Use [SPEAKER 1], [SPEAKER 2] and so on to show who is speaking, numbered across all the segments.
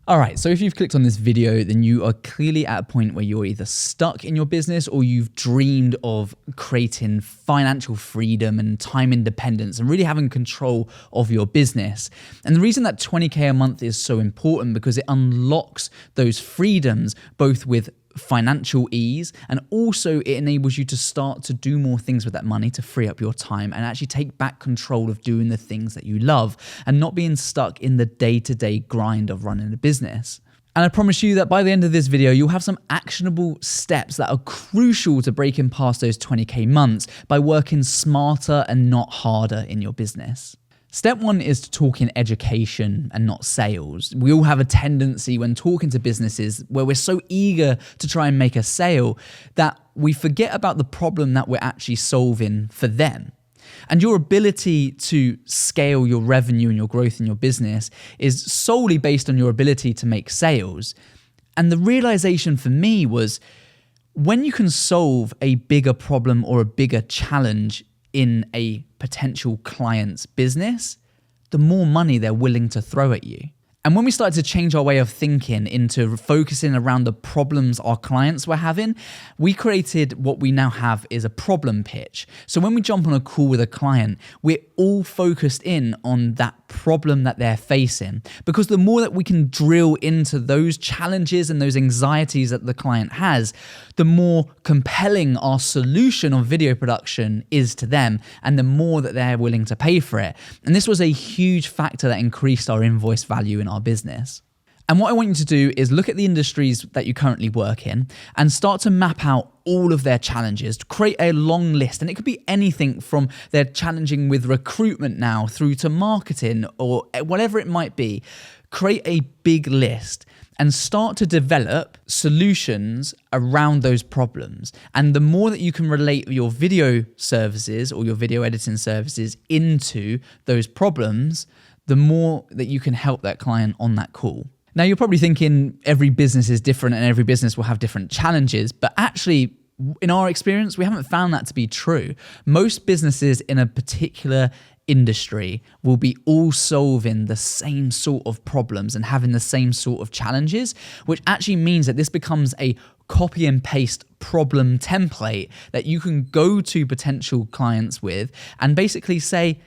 [SPEAKER 1] All right, so if you've clicked on this video, then you are clearly at a point where you're either stuck in your business or you've dreamed of creating financial freedom and time independence and really having control of your business. And the reason that 20K a month is so important because it unlocks those freedoms, both with financial ease, and also it enables you to start to do more things with that money to free up your time and actually take back control of doing the things that you love and not being stuck in the day-to-day grind of running a business. And I promise you that by the end of this video, you'll have some actionable steps that are crucial to breaking past those 20K months by working smarter and not harder in your business. Step one is to talk in education and not sales. We all have a tendency when talking to businesses where we're so eager to try and make a sale that we forget about the problem that we're actually solving for them. And your ability to scale your revenue and your growth in your business is solely based on your ability to make sales. And the realization for me was when you can solve a bigger problem or a bigger challenge in a potential client's business, the more money they're willing to throw at you. And when we started to change our way of thinking into focusing around the problems our clients were having, we created what we now have is a problem pitch. So when we jump on a call with a client, we're all focused in on that problem that they're facing. Because the more that we can drill into those challenges and those anxieties that the client has, the more compelling our solution of video production is to them and the more that they're willing to pay for it. And this was a huge factor that increased our invoice value in our business. And what I want you to do is look at the industries that you currently work in and start to map out all of their challenges, create a long list. And it could be anything from they're challenging with recruitment now through to marketing or whatever it might be. Create a big list and start to develop solutions around those problems. And the more that you can relate your video services or your video editing services into those problems, the more that you can help that client on that call. Now, you're probably thinking every business is different and every business will have different challenges, but actually, in our experience, we haven't found that to be true. Most businesses in a particular industry will be all solving the same sort of problems and having the same sort of challenges, which actually means that this becomes a copy and paste problem template that you can go to potential clients with and basically say,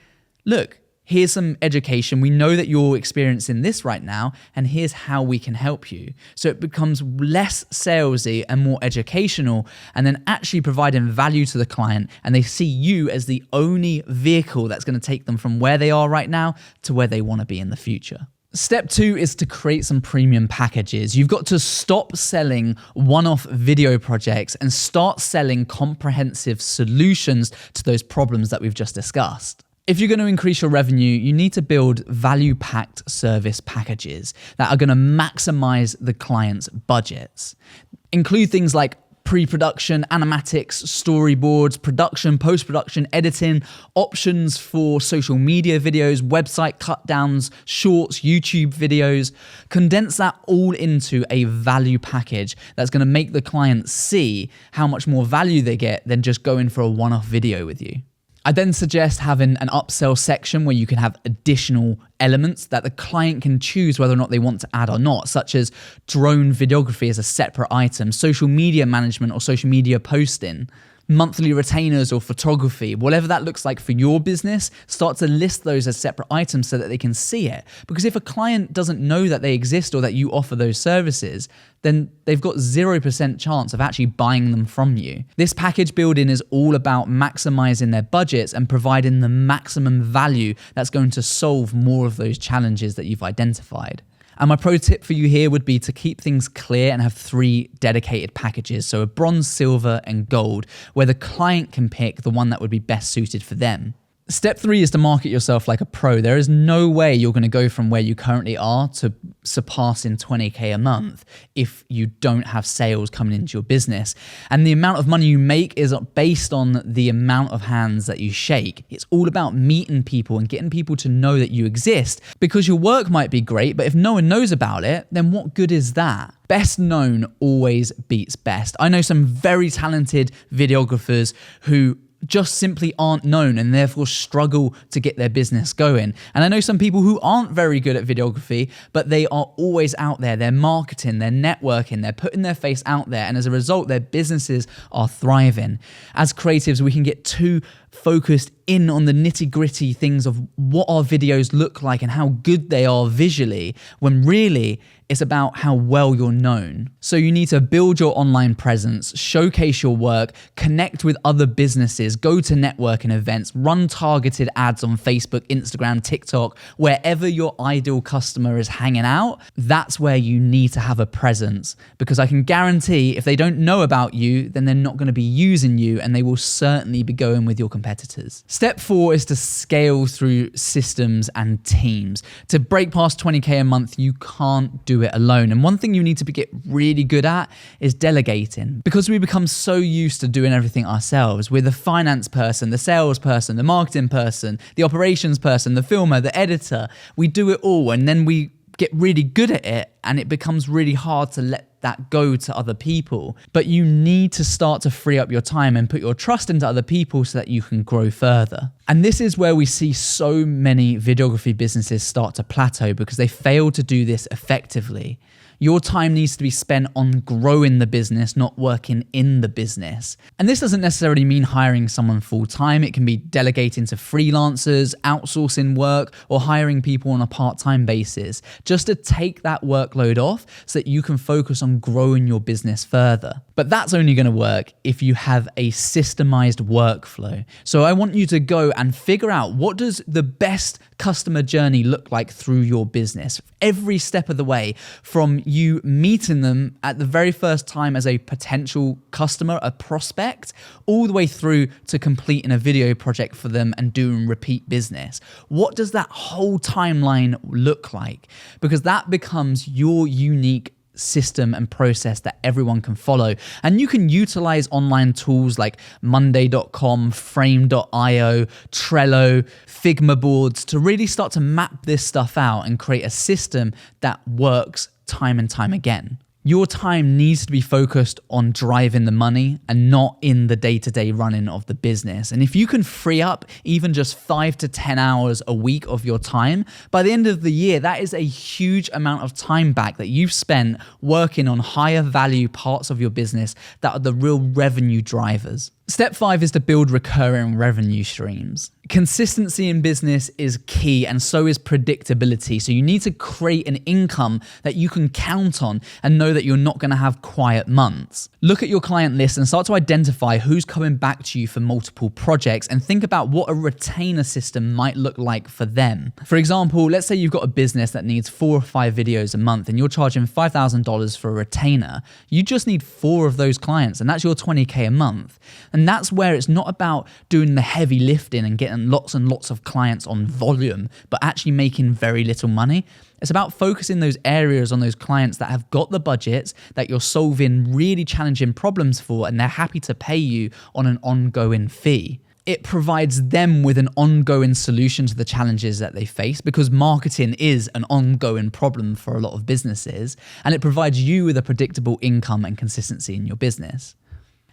[SPEAKER 1] look, here's some education. We know that you're experiencing this right now, and here's how we can help you. So it becomes less salesy and more educational, and then actually providing value to the client, and they see you as the only vehicle that's going to take them from where they are right now to where they want to be in the future. Step two is to create some premium packages. You've got to stop selling one-off video projects and start selling comprehensive solutions to those problems that we've just discussed. If you're going to increase your revenue, you need to build value-packed service packages that are going to maximize the client's budgets. Include things like pre-production, animatics, storyboards, production, post-production, editing, options for social media videos, website cut-downs, shorts, YouTube videos. Condense that all into a value package that's going to make the client see how much more value they get than just going for a one-off video with you. I then suggest having an upsell section where you can have additional elements that the client can choose whether or not they want to add or not, such as drone videography as a separate item, social media management or social media posting, monthly retainers or photography, whatever that looks like for your business. Start to list those as separate items so that they can see it. Because if a client doesn't know that they exist or that you offer those services, then they've got 0% chance of actually buying them from you. This package building is all about maximizing their budgets and providing the maximum value that's going to solve more of those challenges that you've identified. And my pro tip for you here would be to keep things clear and have 3 dedicated packages. So a bronze, silver, and gold, where the client can pick the one that would be best suited for them. Step 3 is to market yourself like a pro. There is no way you're going to go from where you currently are to surpassing 20K a month if you don't have sales coming into your business. And the amount of money you make is based on the amount of hands that you shake. It's all about meeting people and getting people to know that you exist, because your work might be great, but if no one knows about it, then what good is that? Best known always beats best. I know some very talented videographers who just simply aren't known and therefore struggle to get their business going. And I know some people who aren't very good at videography, but they are always out there. They're marketing, they're networking, they're putting their face out there. And as a result, their businesses are thriving. As creatives, we can get too focused in on the nitty-gritty things of what our videos look like and how good they are visually, when really it's about how well you're known. So you need to build your online presence, showcase your work, connect with other businesses, go to networking events, run targeted ads on Facebook, Instagram, TikTok, wherever your ideal customer is hanging out. That's where you need to have a presence, because I can guarantee if they don't know about you, then they're not going to be using you, and they will certainly be going with your competitors. Step 4 is to scale through systems and teams. To break past 20K a month, you can't do it alone. And one thing you need to get really good at is delegating, because we become so used to doing everything ourselves. We're the finance person, the sales person, the marketing person, the operations person, the filmer, the editor. We do it all, and then we get really good at it, and it becomes really hard to let that go to other people. But you need to start to free up your time and put your trust into other people so that you can grow further. And this is where we see so many videography businesses start to plateau, because they fail to do this effectively. Your time needs to be spent on growing the business, not working in the business. And this doesn't necessarily mean hiring someone full-time. It can be delegating to freelancers, outsourcing work, or hiring people on a part-time basis, just to take that workload off so that you can focus on growing your business further. But that's only going to work if you have a systemized workflow. So I want you to go and figure out, what does the best customer journey look like through your business? Every step of the way, from you meeting them at the very first time as a potential customer, a prospect, all the way through to completing a video project for them and doing repeat business. What does that whole timeline look like? Because that becomes your unique system and process that everyone can follow. And you can utilize online tools like monday.com, frame.io, Trello, Figma boards to really start to map this stuff out and create a system that works time and time again. Your time needs to be focused on driving the money and not in the day-to-day running of the business. And if you can free up even just 5 to 10 hours a week of your time, by the end of the year, that is a huge amount of time back that you've spent working on higher value parts of your business that are the real revenue drivers. Step 5 is to build recurring revenue streams. Consistency in business is key, and so is predictability. So you need to create an income that you can count on and know that you're not going to have quiet months. Look at your client list and start to identify who's coming back to you for multiple projects, and think about what a retainer system might look like for them. For example, let's say you've got a business that needs 4 or 5 videos a month and you're charging $5,000 for a retainer. You just need 4 of those clients, and that's your 20K a month. And that's where it's not about doing the heavy lifting and getting lots and lots of clients on volume, but actually making very little money. It's about focusing those areas on those clients that have got the budgets, that you're solving really challenging problems for, and they're happy to pay you on an ongoing fee. It provides them with an ongoing solution to the challenges that they face, because marketing is an ongoing problem for a lot of businesses, and it provides you with a predictable income and consistency in your business.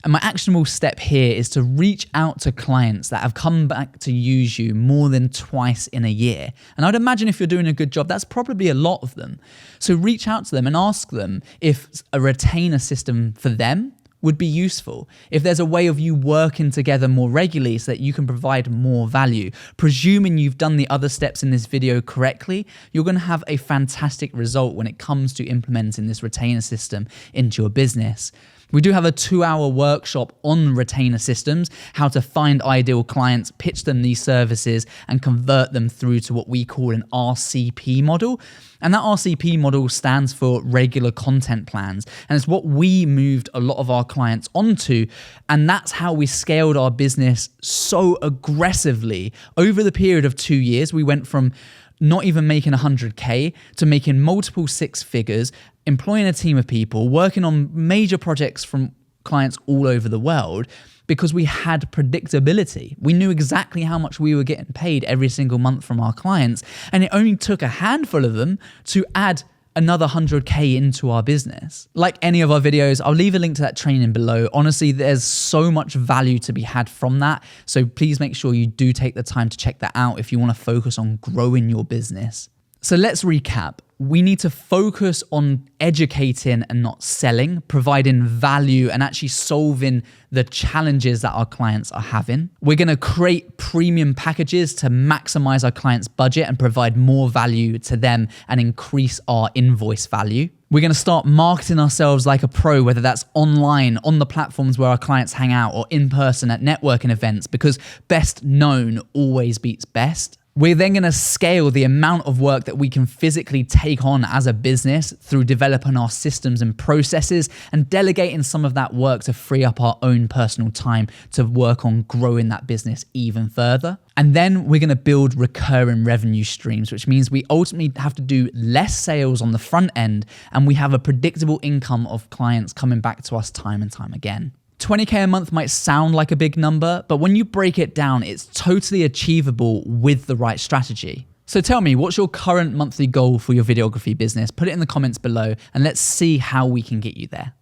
[SPEAKER 1] And my actionable step here is to reach out to clients that have come back to use you more than twice in a year. And I'd imagine if you're doing a good job, that's probably a lot of them. So reach out to them and ask them if a retainer system for them would be useful. If there's a way of you working together more regularly so that you can provide more value. Presuming you've done the other steps in this video correctly, you're going to have a fantastic result when it comes to implementing this retainer system into your business. We do have a 2-hour workshop on retainer systems, how to find ideal clients, pitch them these services, and convert them through to what we call an RCP model. And that RCP model stands for regular content plans. And it's what we moved a lot of our clients onto. And that's how we scaled our business so aggressively. Over the period of 2 years, we went from not even making 100K to making multiple 6 figures, employing a team of people, working on major projects from clients all over the world, because we had predictability. We knew exactly how much we were getting paid every single month from our clients. And it only took a handful of them to add another 100K into our business. Like any of our videos, I'll leave a link to that training below. Honestly, there's so much value to be had from that. So please make sure you do take the time to check that out if you want to focus on growing your business. So let's recap. We need to focus on educating and not selling, providing value and actually solving the challenges that our clients are having. We're going to create premium packages to maximize our clients' budget and provide more value to them and increase our invoice value. We're going to start marketing ourselves like a pro, whether that's online, on the platforms where our clients hang out, or in person at networking events, because best known always beats best. We're then going to scale the amount of work that we can physically take on as a business through developing our systems and processes and delegating some of that work to free up our own personal time to work on growing that business even further. And then we're going to build recurring revenue streams, which means we ultimately have to do less sales on the front end and we have a predictable income of clients coming back to us time and time again. 20K a month might sound like a big number, but when you break it down, it's totally achievable with the right strategy. So tell me, what's your current monthly goal for your videography business? Put it in the comments below and let's see how we can get you there.